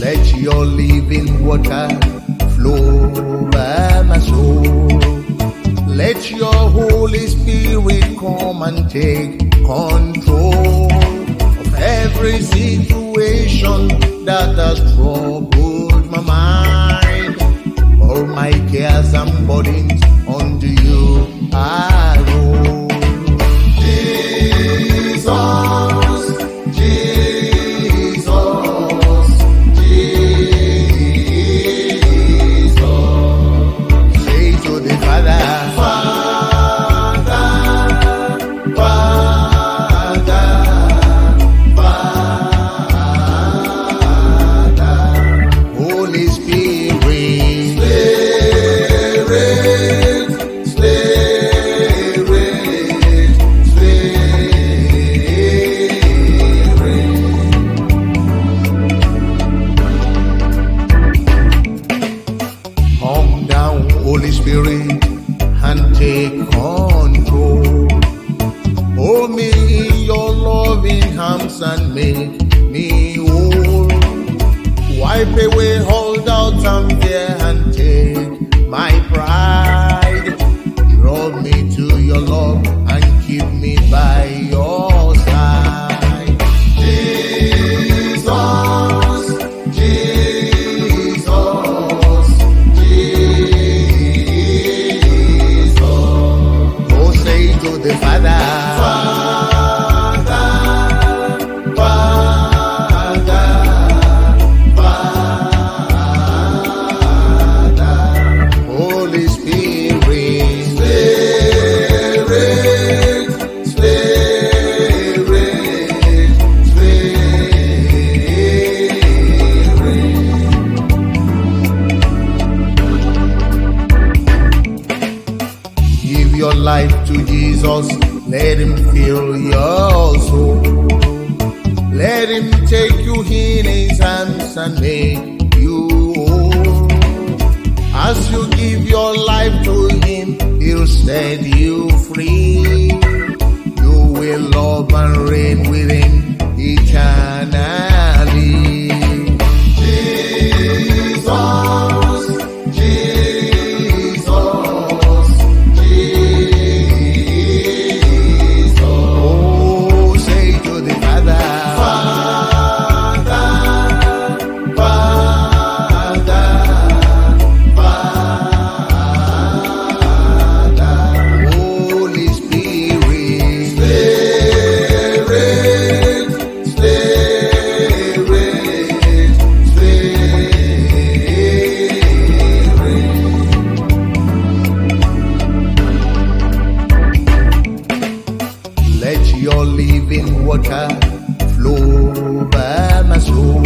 Let your living water flow over my soul. Let your Holy Spirit come and take control of every situation that has troubled my mind. All my cares and burdens unto you I roll. Holy Spirit, and take control. Hold me in your loving arms and make me whole. Wipe away all doubt and fear and take my pride. Draw me to your love and keep me by your side. Jesus, Jesus. The Father, Holy Spirit, Give your life to Jesus. Let him fill your soul. Let him take you in his arms and make you whole. As you give your life to him, he'll set you free. You will love and reign with him eternally. Let your living water flow over my soul.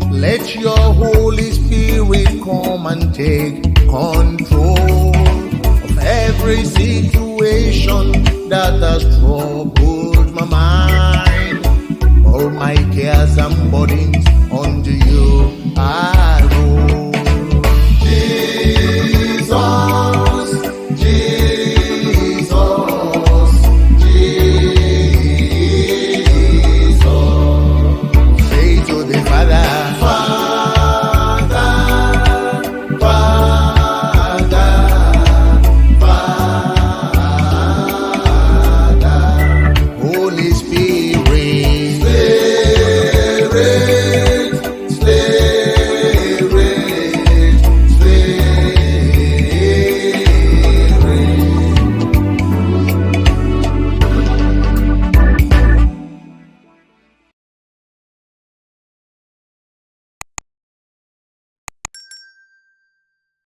Let your Holy Spirit come and take control of every situation that has troubled my mind. All my cares and burdens